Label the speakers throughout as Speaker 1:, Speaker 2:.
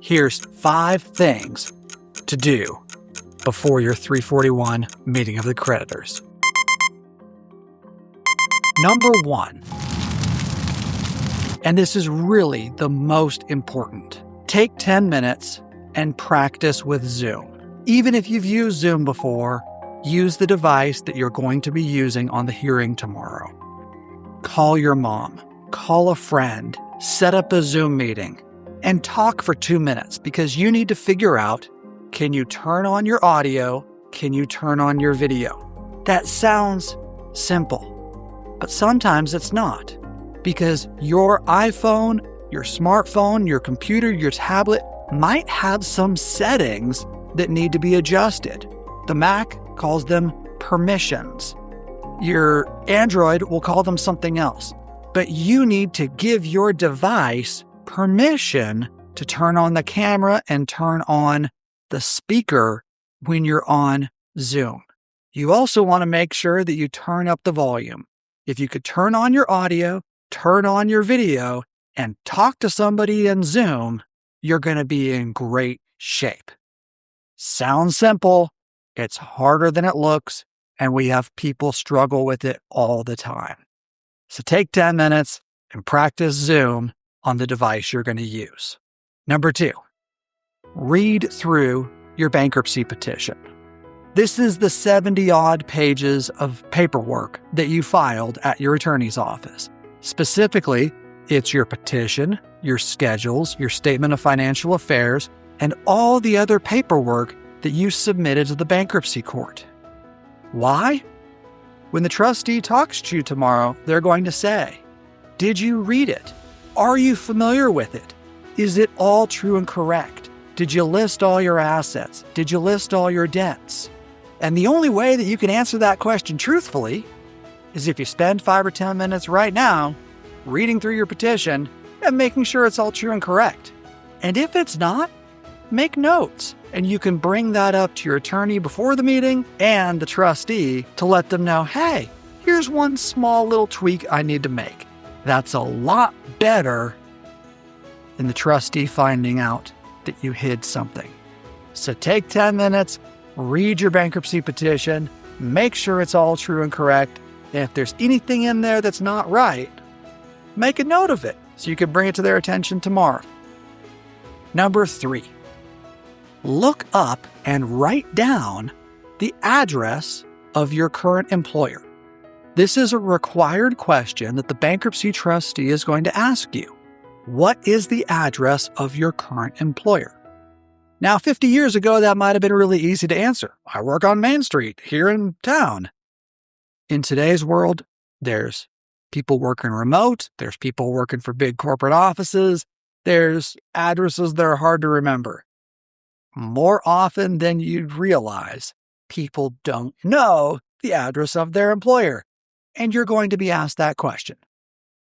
Speaker 1: Here's 5 things to do before your 341 meeting of the creditors. Number 1, and this is really the most important, take 10 minutes and practice with Zoom. Even if you've used Zoom before, use the device that you're going to be using on the hearing tomorrow. Call your mom, call a friend, set up a Zoom meeting, and talk for 2 minutes because you need to figure out, can you turn on your audio? Can you turn on your video? That sounds simple, but sometimes it's not, because your iPhone, your smartphone, your computer, your tablet might have some settings that need to be adjusted. The Mac calls them permissions. Your Android will call them something else. But you need to give your device permission to turn on the camera and turn on the speaker when you're on Zoom. You also want to make sure that you turn up the volume. If you could turn on your audio, turn on your video, and talk to somebody in Zoom, you're going to be in great shape. Sounds simple. It's harder than it looks, and we have people struggle with it all the time. So take 10 minutes and practice Zoom on the device you're going to use. Number 2, read through your bankruptcy petition. This is the 70-odd pages of paperwork that you filed at your attorney's office. Specifically, it's your petition, your schedules, your statement of financial affairs, and all the other paperwork that you submitted to the bankruptcy court. Why? When the trustee talks to you tomorrow, they're going to say, did you read it? Are you familiar with it? Is it all true and correct? Did you list all your assets? Did you list all your debts? And the only way that you can answer that question truthfully is if you spend 5 or 10 minutes right now reading through your petition and making sure it's all true and correct. And if it's not, make notes, and you can bring that up to your attorney before the meeting and the trustee to let them know, hey, here's one small little tweak I need to make. That's a lot better than the trustee finding out that you hid something. So take 10 minutes, read your bankruptcy petition, make sure it's all true and correct, and if there's anything in there that's not right, make a note of it so you can bring it to their attention tomorrow. Number 3, look up and write down the address of your current employer. This is a required question that the bankruptcy trustee is going to ask you. What is the address of your current employer? Now, 50 years ago, that might have been really easy to answer. I work on Main Street here in town. In today's world, there's people working remote. There's people working for big corporate offices. There's addresses that are hard to remember. More often than you'd realize, people don't know the address of their employer, and you're going to be asked that question.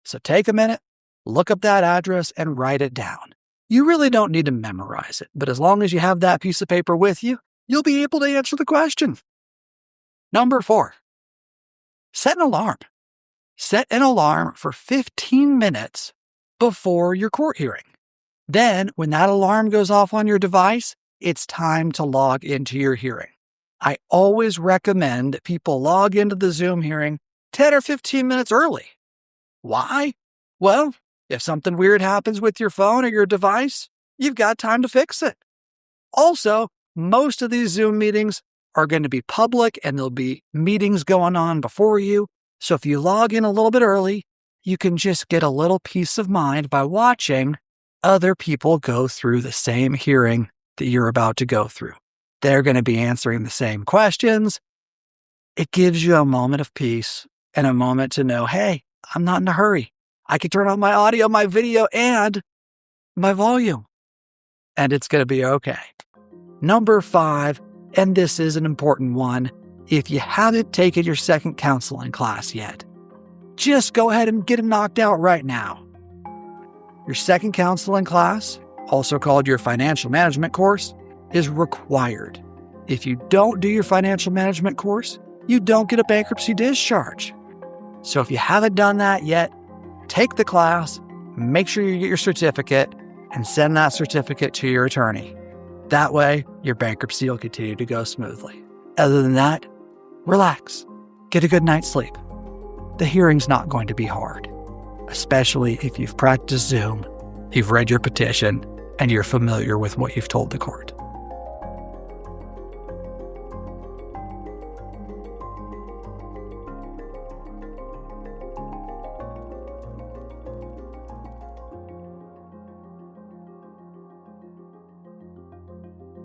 Speaker 1: So take a minute, look up that address, and write it down. You really don't need to memorize it, but as long as you have that piece of paper with you, you'll be able to answer the question. Number 4, set an alarm. Set an alarm for 15 minutes before your court hearing. Then, when that alarm goes off on your device, it's time to log into your hearing. I always recommend that people log into the Zoom hearing 10 or 15 minutes early. Why? Well, if something weird happens with your phone or your device, you've got time to fix it. Also, most of these Zoom meetings are going to be public and there'll be meetings going on before you. So if you log in a little bit early, you can just get a little peace of mind by watching other people go through the same hearing that you're about to go through. They're going to be answering the same questions. It gives you a moment of peace and a moment to know, hey, I'm not in a hurry. I can turn on my audio, my video, and my volume, and it's going to be okay. Number 5, and this is an important one, if you haven't taken your second counseling class yet, just go ahead and get it knocked out right now. Your second counseling class, also called your financial management course, is required. If you don't do your financial management course, you don't get a bankruptcy discharge. So if you haven't done that yet, take the class, make sure you get your certificate, and send that certificate to your attorney. That way, your bankruptcy will continue to go smoothly. Other than that, relax. Get a good night's sleep. The hearing's not going to be hard, especially if you've practiced Zoom, you've read your petition, and you're familiar with what you've told the court.